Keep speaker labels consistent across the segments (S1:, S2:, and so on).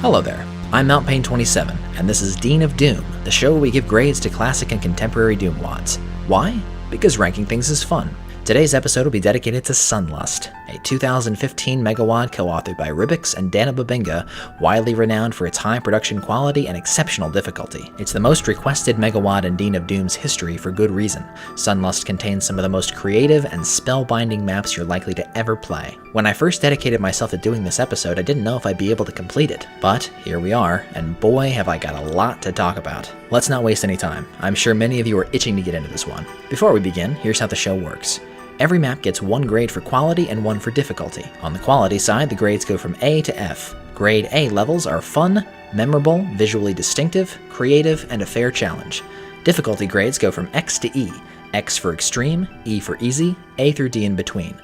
S1: Hello there, I'm MountPain27, and this is Dean of Doom, the show where we give grades to classic and contemporary Doom wads. Why? Because ranking things is fun. Today's episode will be dedicated to Sunlust, a 2015 megawad co-authored by Ribbiks and Dannebubinga, widely renowned for its high production quality and exceptional difficulty. It's the most requested megawad in Dean of Doom's history for good reason. Sunlust contains some of the most creative and spellbinding maps you're likely to ever play. When I first dedicated myself to doing this episode, I didn't know if I'd be able to complete it. But here we are, and boy have I got a lot to talk about. Let's not waste any time. I'm sure many of you are itching to get into this one. Before we begin, here's how the show works. Every map gets one grade for quality and one for difficulty. On the quality side, the grades go from A to F. Grade A levels are fun, memorable, visually distinctive, creative, and a fair challenge. Difficulty grades go from X to E. X for extreme, E for easy, A through D in between.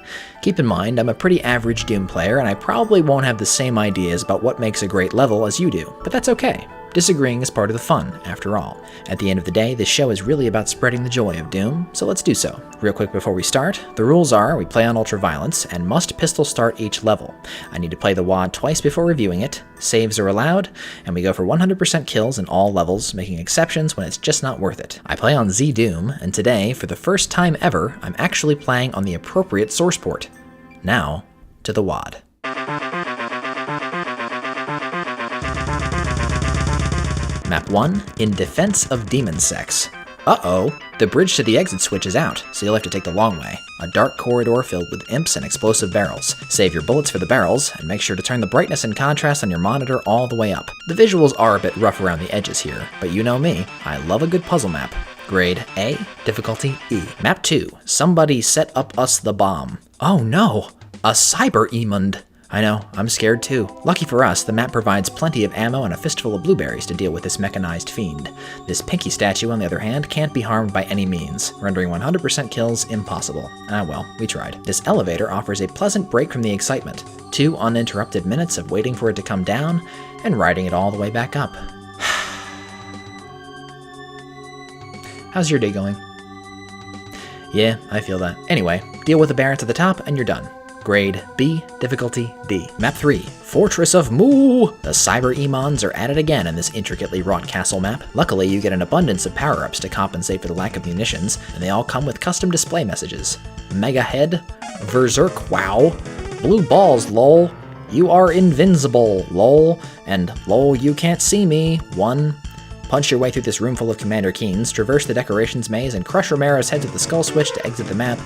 S1: Keep in mind, I'm a pretty average Doom player, and I probably won't have the same ideas about what makes a great level as you do, but that's okay. Disagreeing is part of the fun, after all. At the end of the day, this show is really about spreading the joy of Doom, so let's do so. Real quick before we start, the rules are we play on ultraviolence and must pistol start each level. I need to play the WAD twice before reviewing it, saves are allowed, and we go for 100% kills in all levels, making exceptions when it's just not worth it. I play on Z Doom, and today, for the first time ever, I'm actually playing on the appropriate source port. Now, to the WAD. Map 1, In Defense of Demon Sex. Uh-oh, the bridge to the exit switch is out, so you'll have to take the long way. A dark corridor filled with imps and explosive barrels. Save your bullets for the barrels, and make sure to turn the brightness and contrast on your monitor all the way up. The visuals are a bit rough around the edges here, but you know me, I love a good puzzle map. Grade A, difficulty E. Map 2, Somebody Set Up Us the Bomb. Oh no, a cyber-emund. I know, I'm scared too. Lucky for us, the map provides plenty of ammo and a fistful of blueberries to deal with this mechanized fiend. This pinky statue, on the other hand, can't be harmed by any means, rendering 100% kills impossible. Ah well, we tried. This elevator offers a pleasant break from the excitement. 2 uninterrupted minutes of waiting for it to come down, and riding it all the way back up. How's your day going? Yeah, I feel that. Anyway, deal with the barracks at the top and you're done. Grade B, difficulty D. Map 3, Fortress of Moo! The cyber-emons are at it again in this intricately wrought castle map. Luckily, you get an abundance of power-ups to compensate for the lack of munitions, and they all come with custom display messages. Mega Head, Berserk Wow, Blue Balls lol, You are invincible lol, and lol you can't see me 1. Punch your way through this room full of Commander Keens, traverse the decorations maze, and crush Romero's head to the skull switch to exit the map,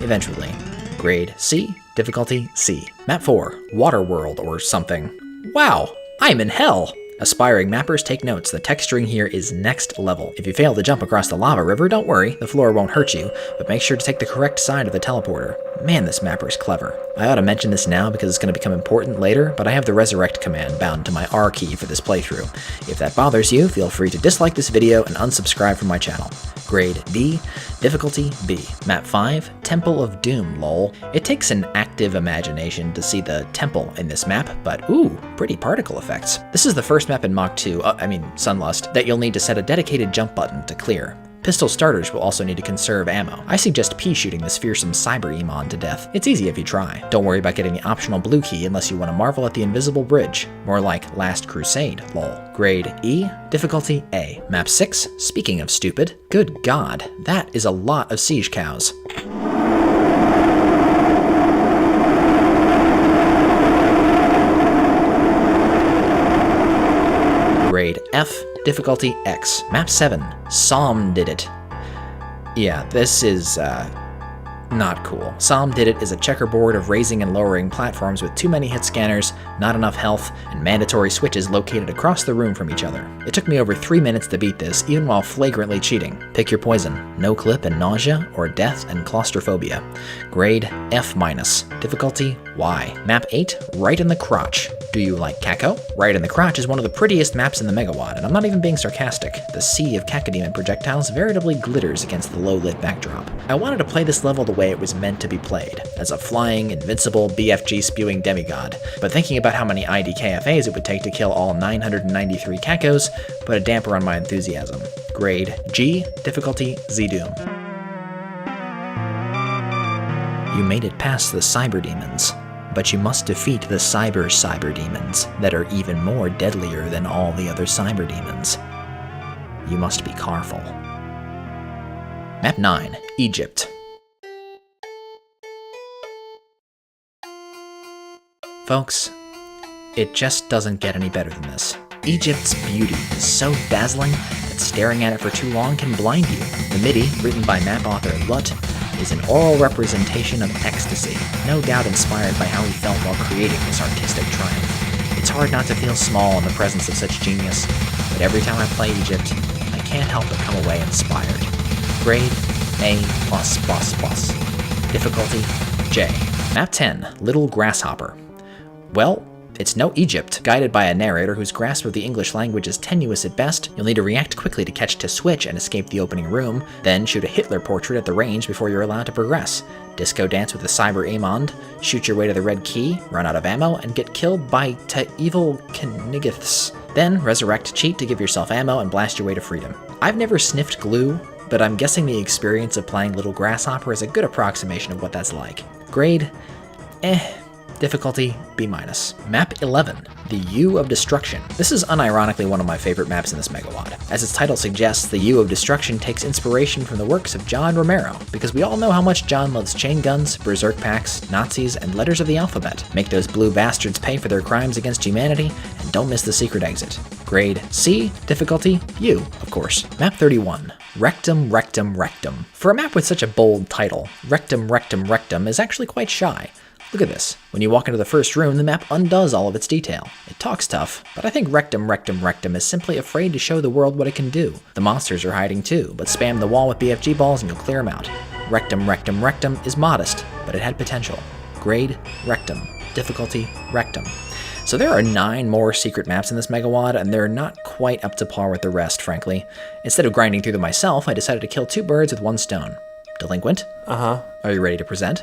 S1: eventually. Grade C, difficulty C. Map 4, Waterworld or something. Wow, I'm in hell! Aspiring mappers take notes, the texturing here is next level. If you fail to jump across the lava river, don't worry, the floor won't hurt you, but make sure to take the correct side of the teleporter. Man, this mapper is clever. I ought to mention this now because it's going to become important later, but I have the resurrect command bound to my R key for this playthrough. If that bothers you, feel free to dislike this video and unsubscribe from my channel. Grade D, difficulty B. Map 5, Temple of Doom lol. It takes an active imagination to see the temple in this map, but ooh, pretty particle effects. This is the first map in Sunlust, that you'll need to set a dedicated jump button to clear. Pistol starters will also need to conserve ammo. I suggest pea-shooting this fearsome cyber-emon to death. It's easy if you try. Don't worry about getting the optional blue key unless you want to marvel at the invisible bridge. More like Last Crusade, lol. Grade E, difficulty A. Map 6, speaking of stupid. Good god, that is a lot of siege cows. Grade F, difficulty X. Map 7, Psalm Did It. Yeah, this is, not cool. Psalm Did It is a checkerboard of raising and lowering platforms with too many hit scanners, not enough health, and mandatory switches located across the room from each other. It took me over 3 minutes to beat this, even while flagrantly cheating. Pick your poison. No clip and nausea, or death and claustrophobia. Grade F-. Difficulty Y. Map 8, Right in the Crotch. Do you like Caco? Right in the Crotch is one of the prettiest maps in the megawad, and I'm not even being sarcastic. The sea of cacodemon projectiles veritably glitters against the low-lit backdrop. I wanted to play this level the way it was meant to be played, as a flying, invincible, BFG-spewing demigod, but thinking about how many IDKFAs it would take to kill all 993 Cacos put a damper on my enthusiasm. Grade G, difficulty Z Doom. You made it past the cyber demons. but you must defeat the cyber demons that are even more deadlier than all the other cyber demons. You must be careful. Map 9, Egypt. Folks, it just doesn't get any better than this. Egypt's beauty is so dazzling that staring at it for too long can blind you. The MIDI, written by map author Lut, is an oral representation of ecstasy, no doubt inspired by how he felt while creating this artistic triumph. It's hard not to feel small in the presence of such genius, but every time I play Egypt, I can't help but come away inspired. Grade A+++. Difficulty J. Map 10, Little Grasshopper. Well, it's no Egypt. Guided by a narrator whose grasp of the English language is tenuous at best, you'll need to react quickly to catch to switch and escape the opening room, then shoot a Hitler portrait at the range before you're allowed to progress. Disco dance with the cyber Amond, shoot your way to the red key, run out of ammo, and get killed by evil Knigiths. Then resurrect, cheat to give yourself ammo, and blast your way to freedom. I've never sniffed glue, but I'm guessing the experience of playing Little Grasshopper is a good approximation of what that's like. Grade Difficulty B-. Map 11, the U of Destruction. This is unironically one of my favorite maps in this megawad. As its title suggests, the U of Destruction takes inspiration from the works of John Romero, because we all know how much John loves chain guns, berserk packs, Nazis, and letters of the alphabet. Make those blue bastards pay for their crimes against humanity, and don't miss the secret exit. Grade C, difficulty U, of course. Map 31, Rectum, Rectum, Rectum. For a map with such a bold title, Rectum, Rectum, Rectum is actually quite shy. Look at this. When you walk into the first room, the map undoes all of its detail. It talks tough, but I think Rectum, Rectum, Rectum is simply afraid to show the world what it can do. The monsters are hiding too, but spam the wall with BFG balls and you'll clear them out. Rectum, Rectum, Rectum is modest, but it had potential. Grade Rectum. Difficulty Rectum. So there are 9 more secret maps in this megawad, and they're not quite up to par with the rest, frankly. Instead of grinding through them myself, I decided to kill 2 birds with 1 stone. Delinquent?
S2: Uh-huh.
S1: Are you ready to present?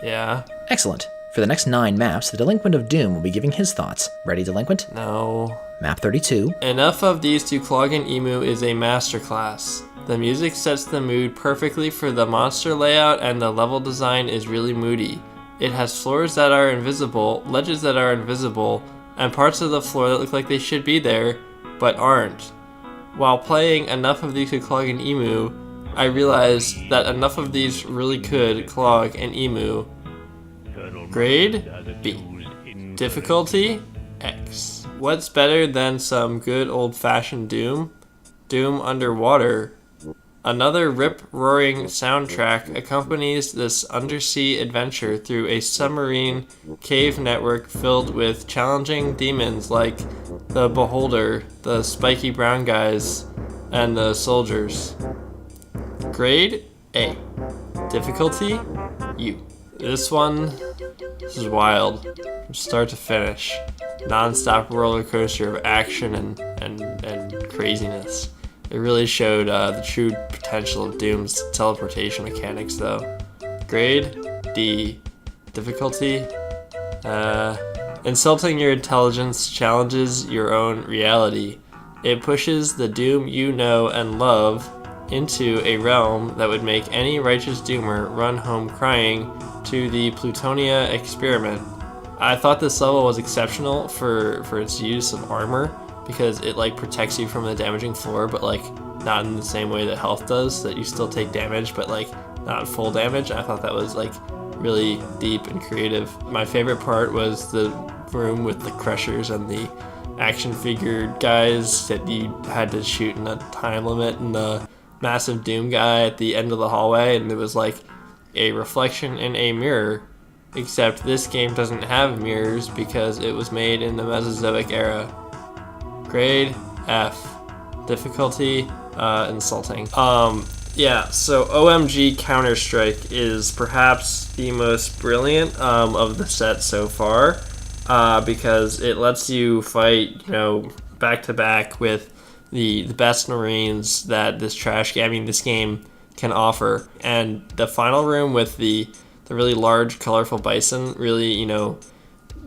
S2: Yeah.
S1: Excellent. For the next 9 maps, the Delinquent of Doom will be giving his thoughts. Ready, Delinquent?
S2: No.
S1: Map 32.
S2: Enough of These to Clog and Emu is a masterclass. The music sets the mood perfectly for the monster layout, and the level design is really moody. It has floors that are invisible, ledges that are invisible, and parts of the floor that look like they should be there, but aren't. While playing Enough of These to Clog and Emu, I realized that enough of these really could clog an emu. Grade B. Difficulty X. What's better than some good old-fashioned Doom? Doom underwater. Another rip-roaring soundtrack accompanies this undersea adventure through a submarine cave network filled with challenging demons like the Beholder, the spiky brown guys, and the soldiers. Grade A. Difficulty U. This is wild. From start to finish. Non-stop roller coaster of action and craziness. It really showed the true potential of Doom's teleportation mechanics, though. Grade D. Difficulty Insulting your intelligence challenges your own reality. It pushes the Doom you know and love into a realm that would make any righteous doomer run home crying to the Plutonia experiment. I thought this level was exceptional for its use of armor, because it protects you from the damaging floor, but not in the same way that health does, that you still take damage but not full damage. I thought that was really deep and creative. My favorite part was the room with the crushers and the action figure guys that you had to shoot in a time limit, and the massive Doom guy at the end of the hallway, and it was a reflection in a mirror, except this game doesn't have mirrors because it was made in the Mesozoic era. Grade F. Difficulty insulting. Yeah, so OMG Counter-Strike is perhaps the most brilliant of the set so far, because it lets you fight, back to back with the best Marines that this game can offer. And the final room with the really large, colorful bison really,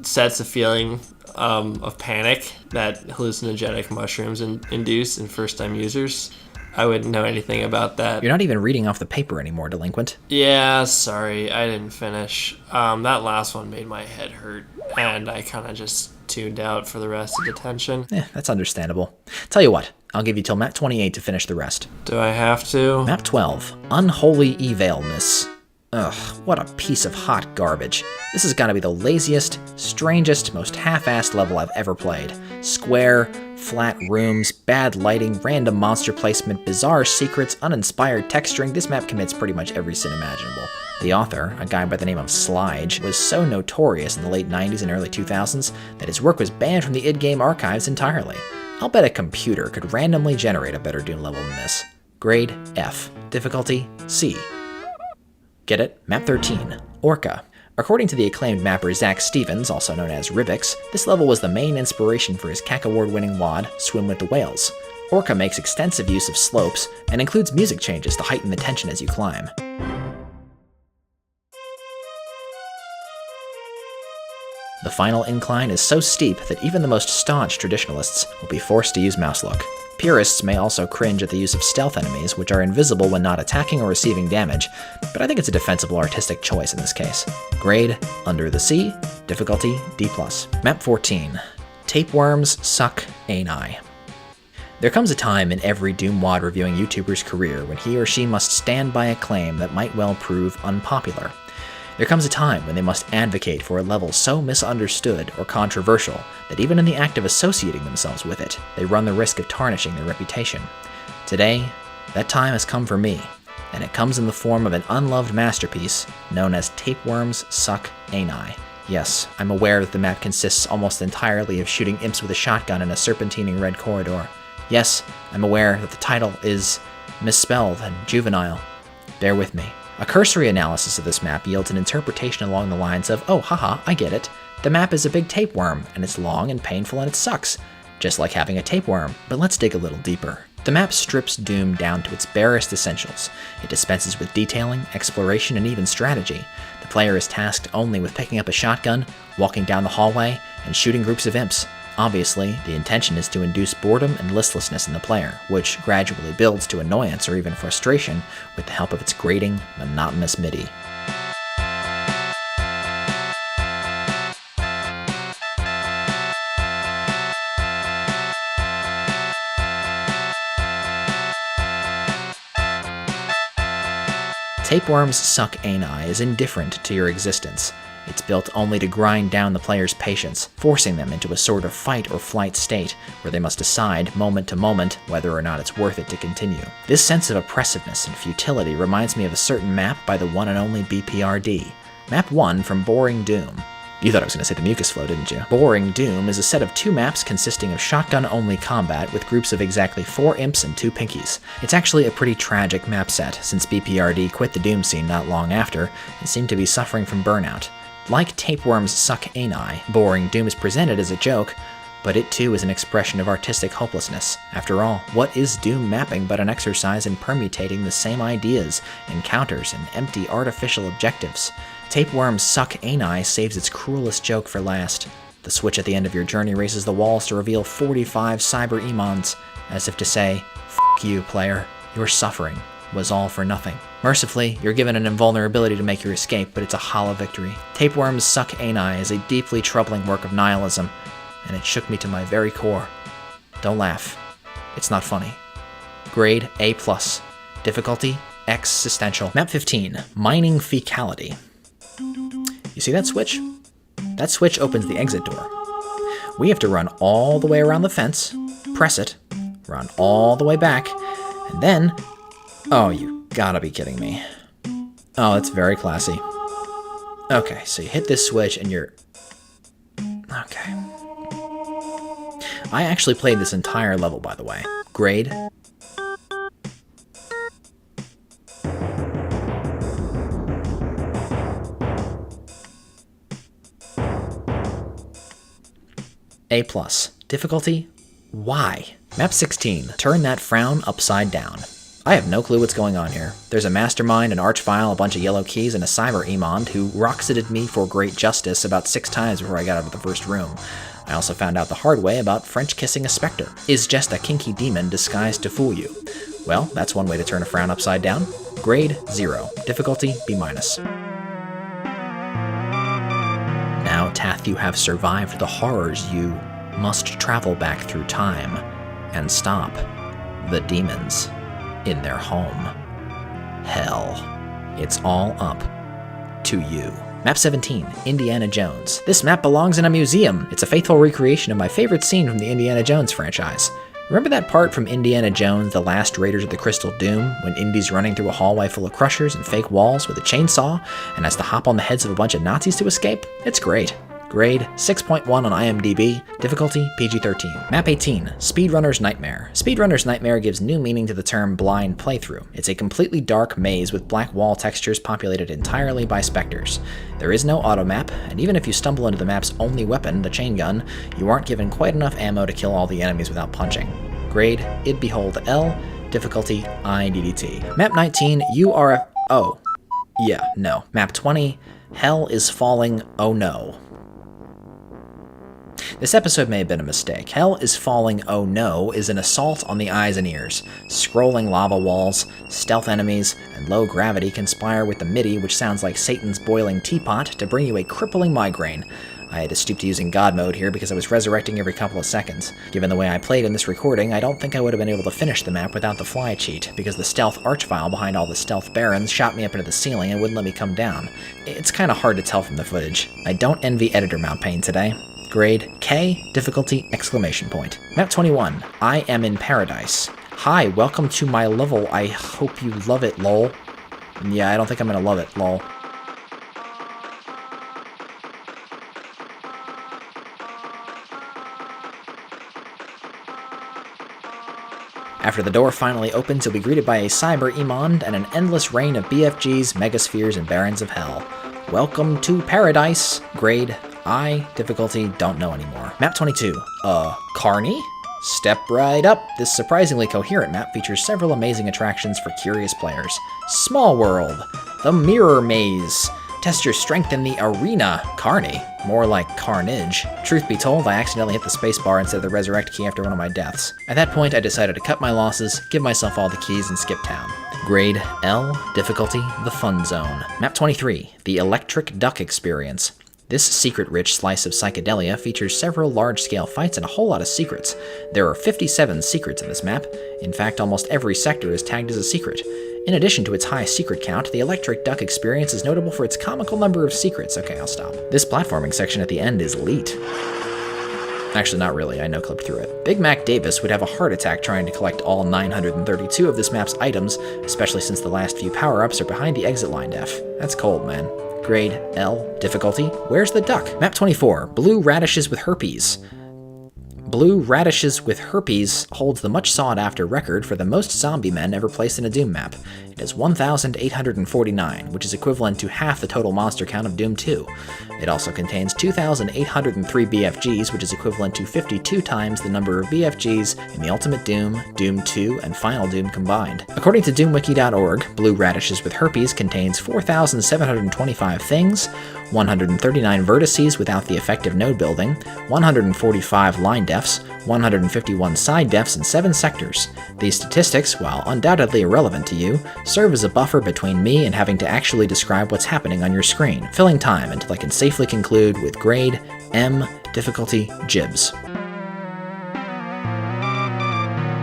S2: sets a feeling of panic that hallucinogenic mushrooms induce in first-time users. I wouldn't know anything about that.
S1: You're not even reading off the paper anymore, delinquent.
S2: Yeah, sorry, I didn't finish. That last one made my head hurt, and I kind of just tuned out for the rest of detention.
S1: That's understandable. Tell you what, I'll give you till map 28 to finish the rest.
S2: Do I have to?
S1: Map 12, Unholy Evilness. Ugh, what a piece of hot garbage. This has got to be the laziest, strangest, most half-assed level I've ever played. Square, flat rooms, bad lighting, random monster placement, bizarre secrets, uninspired texturing. This map commits pretty much every sin imaginable. The author, a guy by the name of Slige, was so notorious in the late 90s and early 2000s that his work was banned from the id Game archives entirely. I'll bet a computer could randomly generate a better Doom level than this. Grade F. Difficulty C. Get it? Map 13, Orca. According to the acclaimed mapper Zach Stevens, also known as Ribbiks, this level was the main inspiration for his CAC Award-winning WOD, Swim with the Whales. Orca makes extensive use of slopes, and includes music changes to heighten the tension as you climb. The final incline is so steep that even the most staunch traditionalists will be forced to use mouse look. Purists may also cringe at the use of stealth enemies, which are invisible when not attacking or receiving damage, but I think it's a defensible artistic choice in this case. Grade, under the C, difficulty D+. Map 14, Tapeworms Suck Ani. There comes a time in every Doom WOD reviewing YouTuber's career when he or she must stand by a claim that might well prove unpopular. There comes a time when they must advocate for a level so misunderstood or controversial that even in the act of associating themselves with it, they run the risk of tarnishing their reputation. Today, that time has come for me, and it comes in the form of an unloved masterpiece known as Tapeworms Suck Ani. Yes, I'm aware that the map consists almost entirely of shooting imps with a shotgun in a serpentining red corridor. Yes, I'm aware that the title is misspelled and juvenile. Bear with me. A cursory analysis of this map yields an interpretation along the lines of, oh haha, I get it. The map is a big tapeworm, and it's long and painful and it sucks. Just like having a tapeworm, but let's dig a little deeper. The map strips Doom down to its barest essentials. It dispenses with detailing, exploration, and even strategy. The player is tasked only with picking up a shotgun, walking down the hallway, and shooting groups of imps. Obviously, the intention is to induce boredom and listlessness in the player, which gradually builds to annoyance or even frustration with the help of its grating, monotonous MIDI. Tapeworms Suck Ani is indifferent to your existence. It's built only to grind down the player's patience, forcing them into a sort of fight or flight state where they must decide moment to moment whether or not it's worth it to continue. This sense of oppressiveness and futility reminds me of a certain map by the one and only BPRD. Map 1 from Boring Doom. You thought I was going to say the mucus flow, didn't you? Boring Doom is a set of 2 maps consisting of shotgun-only combat with groups of exactly 4 imps and 2 pinkies. It's actually a pretty tragic map set, since BPRD quit the Doom scene not long after and seemed to be suffering from burnout. Like Tapeworms Suck Ani, Boring Doom is presented as a joke, but it too is an expression of artistic hopelessness. After all, what is Doom mapping but an exercise in permutating the same ideas, encounters, and empty artificial objectives? Tapeworms Suck Ani saves its cruelest joke for last. The switch at the end of your journey raises the walls to reveal 45 cyber emons, as if to say, "F*** you, player, your suffering was all for nothing." Mercifully, you're given an invulnerability to make your escape, but it's a hollow victory. Tapeworms Suck Ani is a deeply troubling work of nihilism, and it shook me to my very core. Don't laugh. It's not funny. Grade A+. Difficulty existential. Map 15, Mining Fecality. You see that switch? That switch opens the exit door. We have to run all the way around the fence, press it, run all the way back, and then... Oh, you gotta be kidding me. Oh, that's very classy. Okay, so you hit this switch and you're... Okay. I actually played this entire level, by the way. Grade... A+. Difficulty? Why? Map 16. Turn that frown upside down. I have no clue what's going on here. There's a mastermind, an archvile, a bunch of yellow keys, and a cyber emond who rock-sitted me for great justice about 6 times before I got out of the first room. I also found out the hard way about French kissing a specter. Is just a kinky demon disguised to fool you. Well, that's one way to turn a frown upside down. Grade 0, difficulty B-. Now, Tath, you have survived the horrors. You must travel back through time and stop the demons in their home. Hell. It's all up to you. Map 17, Indiana Jones. This map belongs in a museum. It's a faithful recreation of my favorite scene from the Indiana Jones franchise. Remember that part from Indiana Jones, The Last Raiders of the Crystal Doom, when Indy's running through a hallway full of crushers and fake walls with a chainsaw and has to hop on the heads of a bunch of Nazis to escape? It's great. Grade 6.1 on IMDb, difficulty PG-13. Map 18, Speedrunner's Nightmare. Speedrunner's Nightmare gives new meaning to the term blind playthrough. It's a completely dark maze with black wall textures populated entirely by specters. There is no auto map, and even if you stumble into the map's only weapon, the chain gun, you aren't given quite enough ammo to kill all the enemies without punching. Grade id behold L, difficulty IDDT. Map 19, Map 20, Hell is Falling, oh no. This episode may have been a mistake. Hell is Falling, oh no is an assault on the eyes and ears. Scrolling lava walls, stealth enemies, and low gravity conspire with the MIDI, which sounds like Satan's boiling teapot, to bring you a crippling migraine. I had to stoop to using God mode here because I was resurrecting every couple of seconds. Given the way I played in this recording, I don't think I would have been able to finish the map without the fly cheat, because the stealth archvile behind all the stealth barons shot me up into the ceiling and wouldn't let me come down. It's kinda hard to tell from the footage. I don't envy editor mount pain today. Grade K, difficulty exclamation point. Map 21, I am in paradise. Hi, welcome to my level. I hope you love it, lol. Yeah, I don't think I'm gonna love it, lol. After the door finally opens, you'll be greeted by a cyber Emond and an endless rain of BFGs, megaspheres, and barons of hell. Welcome to paradise. Grade I, difficulty don't know anymore. Map 22, Carney? Step right up. This surprisingly coherent map features several amazing attractions for curious players. Small World, the Mirror Maze. Test your strength in the arena. Carney, more like carnage. Truth be told, I accidentally hit the spacebar instead of the resurrect key after one of my deaths. At that point, I decided to cut my losses, give myself all the keys, and skip town. Grade L, difficulty the fun zone. Map 23, the Electric Duck Experience. This secret-rich slice of psychedelia features several large-scale fights and a whole lot of secrets. There are 57 secrets in this map. In fact, almost every sector is tagged as a secret. In addition to its high secret count, the Electric Duck Experience is notable for its comical number of secrets. Okay, I'll stop. This platforming section at the end is elite. Actually, not really. I no-clipped through it. Big Mac Davis would have a heart attack trying to collect all 932 of this map's items, especially since the last few power-ups are behind the exit line def. That's cold, man. Grade L, difficulty, where's the duck? Map 24, Blue Radishes with Herpes. Blue Radishes with Herpes holds the much sought-after record for the most zombie men ever placed in a Doom map. It is 1,849, which is equivalent to half the total monster count of Doom 2. It also contains 2,803 BFGs, which is equivalent to 52 times the number of BFGs in the Ultimate Doom, Doom 2, and Final Doom combined. According to doomwiki.org, Blue Radishes with Herpes contains 4,725 things, 139 vertices without the effective node building, 145 line defs, 151 side defs, and 7 sectors. These statistics, while undoubtedly irrelevant to you, serve as a buffer between me and having to actually describe what's happening on your screen, filling time until I can safely conclude with grade M, difficulty Jibs.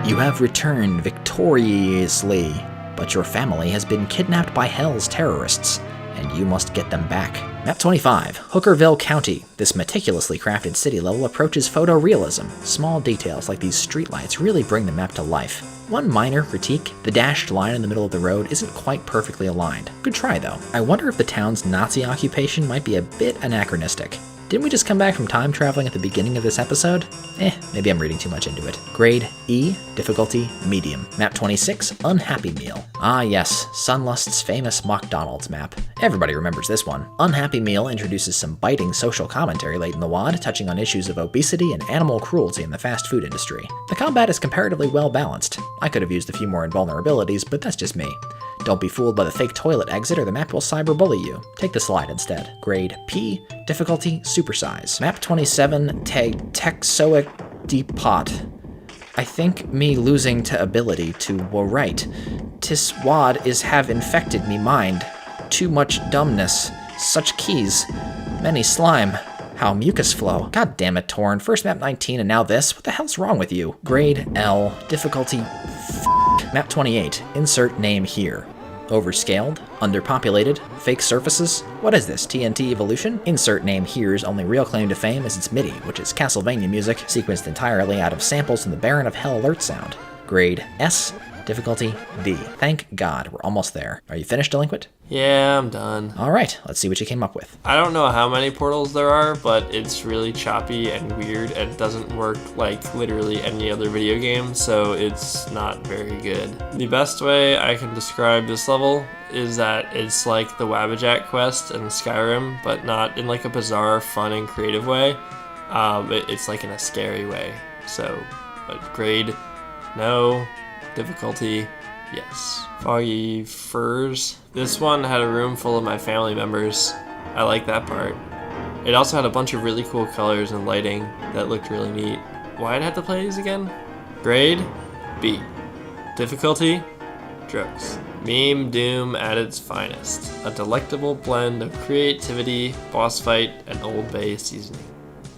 S1: You have returned victoriously, but your family has been kidnapped by Hell's terrorists, and you must get them back. Map 25, Hookerville County. This meticulously crafted city level approaches photorealism. Small details like these streetlights really bring the map to life. One minor critique, the dashed line in the middle of the road isn't quite perfectly aligned. Good try though. I wonder if the town's Nazi occupation might be a bit anachronistic. Didn't we just come back from time traveling at the beginning of this episode? Maybe I'm reading too much into it. Grade E, difficulty medium. Map 26, Unhappy Meal. Ah yes, Sunlust's famous McDonald's map. Everybody remembers this one. Unhappy Meal introduces some biting social commentary late in the WAD, touching on issues of obesity and animal cruelty in the fast food industry. The combat is comparatively well balanced. I could have used a few more invulnerabilities, but that's just me. Don't be fooled by the fake toilet exit or the map will cyberbully you. Take the slide instead. Grade P, difficulty supersize. Map 27, Texoic Depot. I think me losing to ability to write. Tis wad is have infected me mind. Too much dumbness. Such keys. Many slime. How mucus flow. God damn it, Torn. First map 19 and now this. What the hell's wrong with you? Grade L. Difficulty Map 28. Insert name here. Overscaled, underpopulated, fake surfaces. What is this, TNT evolution? Insert name here's only real claim to fame is its MIDI, which is Castlevania music, sequenced entirely out of samples from the Baron of Hell alert sound. Grade S, difficulty D. Thank God, we're almost there. Are you finished, Delinquent?
S2: Yeah, I'm done.
S1: Alright, let's see what you came up with.
S2: I don't know how many portals there are, but it's really choppy and weird and it doesn't work like literally any other video game, so it's not very good. The best way I can describe this level is that it's like the Wabbajack quest in Skyrim, but not in like a bizarre, fun, and creative way. It's like in a scary way. So, grade, no. Difficulty, yes. Foggy Furs. This one had a room full of my family members. I like that part. It also had a bunch of really cool colors and lighting that looked really neat. Why'd I have to play these again? Grade, B. Difficulty, drugs. Meme Doom at its finest. A delectable blend of creativity, boss fight, and Old Bay seasoning.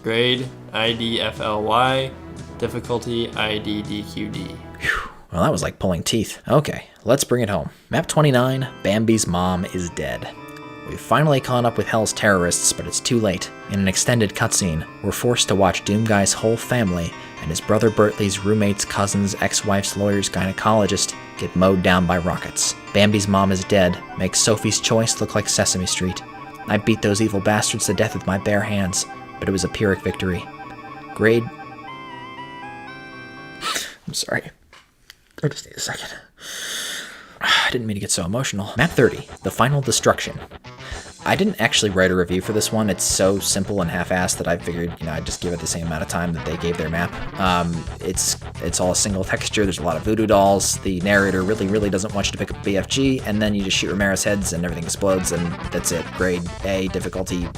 S2: Grade, IDFLY. Difficulty, IDDQD.
S1: Phew. Well, that was like pulling teeth. Okay, let's bring it home. Map 29, Bambi's mom is dead. We've finally caught up with Hell's terrorists, but it's too late. In an extended cutscene, we're forced to watch Doomguy's whole family and his brother Bertley's roommate's cousin's ex-wife's lawyer's gynecologist get mowed down by rockets. Bambi's mom is dead, makes Sophie's Choice look like Sesame Street. I beat those evil bastards to death with my bare hands, but it was a Pyrrhic victory. Grade... I'm sorry. I just need a second. I didn't mean to get so emotional. Map 30, The Final Destruction. I didn't actually write a review for this one. It's so simple and half-assed that I figured, I'd just give it the same amount of time that they gave their map. It's all a single texture. There's a lot of voodoo dolls. The narrator really doesn't want you to pick up BFG, and then you just shoot Ramirez heads and everything explodes, and that's it. Grade A, difficulty,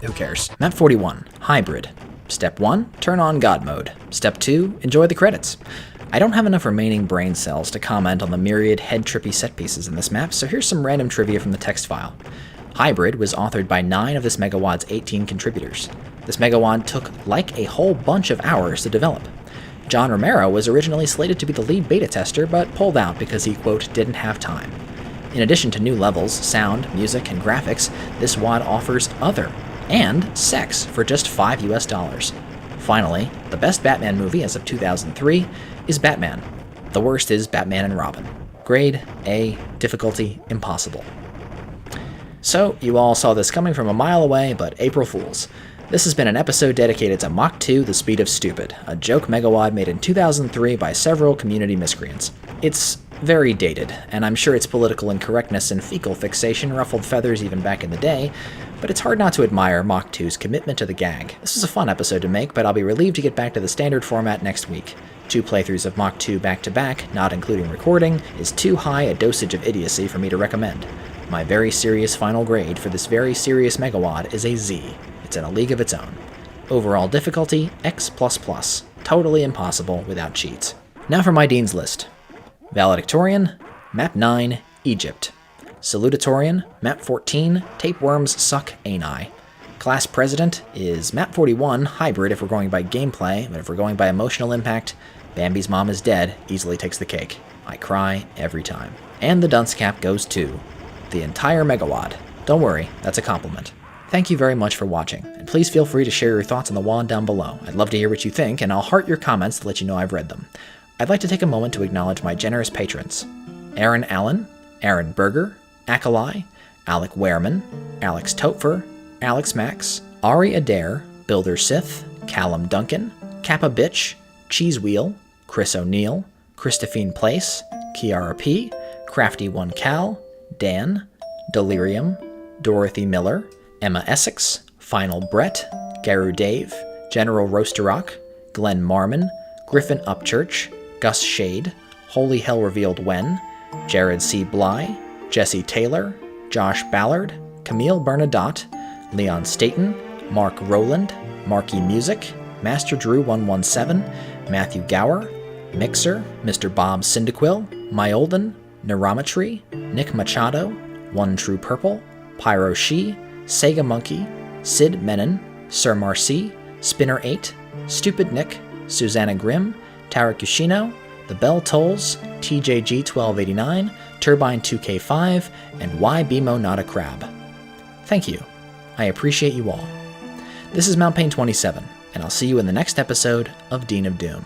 S1: who cares? Map 41, Hybrid. Step 1, turn on God mode. Step 2, enjoy the credits. I don't have enough remaining brain cells to comment on the myriad head-trippy set pieces in this map, so here's some random trivia from the text file. Hybrid was authored by 9 of this megawad's 18 contributors. This megawad took like a whole bunch of hours to develop. John Romero was originally slated to be the lead beta tester, but pulled out because he, quote, didn't have time. In addition to new levels, sound, music, and graphics, this WAD offers other and sex for just $5 US. Finally, the best Batman movie as of 2003 is Batman. The worst is Batman and Robin. Grade A, difficulty impossible. So, you all saw this coming from a mile away, but April Fools. This has been an episode dedicated to Mach 2, The Speed of Stupid, a joke megawad made in 2003 by several community miscreants. It's very dated, and I'm sure its political incorrectness and fecal fixation ruffled feathers even back in the day, but it's hard not to admire Mach 2's commitment to the gag. This was a fun episode to make, but I'll be relieved to get back to the standard format next week. 2 playthroughs of Mach 2 back-to-back, not including recording, is too high a dosage of idiocy for me to recommend. My very serious final grade for this very serious megawad is a Z. It's in a league of its own. Overall difficulty, X++. Totally impossible without cheats. Now for my Dean's List. Valedictorian, Map 9, Egypt. Salutatorian, Map 14, Tapeworms Suck Ani. Class President is Map 41, Hybrid if we're going by gameplay, but if we're going by emotional impact, Bambi's mom is dead easily takes the cake. I cry every time. And the dunce cap goes to the entire megawad. Don't worry, that's a compliment. Thank you very much for watching, and please feel free to share your thoughts on the wand down below. I'd love to hear what you think, and I'll heart your comments to let you know I've read them. I'd like to take a moment to acknowledge my generous patrons. Aaron Allen, Aaron Berger, Akalai, Alec Wehrman, Alex Topfer, Alex Max, Ari Adair, Builder Sith, Callum Duncan, Kappa Bitch, Cheese Wheel, Chris O'Neill, Christophine Place, Kiara P, Crafty One Cal, Dan, Delirium, Dorothy Miller, Emma Essex, Final Brett, Garu Dave, General Roasterock, Glenn Marmon, Griffin Upchurch, Gus Shade, Holy Hell Revealed When, Jared C. Bly, Jesse Taylor, Josh Ballard, Camille Bernadotte, Leon Staten, Mark Rowland, Marky Music, Master Drew 117, Matthew Gower, Mixer, Mr. Bob Cyndaquil, Myolden, Neurometry, Nick Machado, One True Purple, Pyro She, Sega Monkey, Sid Menon, Sir Marcy, Spinner 8, Stupid Nick, Susanna Grimm, Tarakushino, The Bell Tolls, TJG1289, Turbine 2K5, and Why Bimo Not a Crab. Thank you. I appreciate you all. This is Mount Pain 27, and I'll see you in the next episode of Dean of Doom.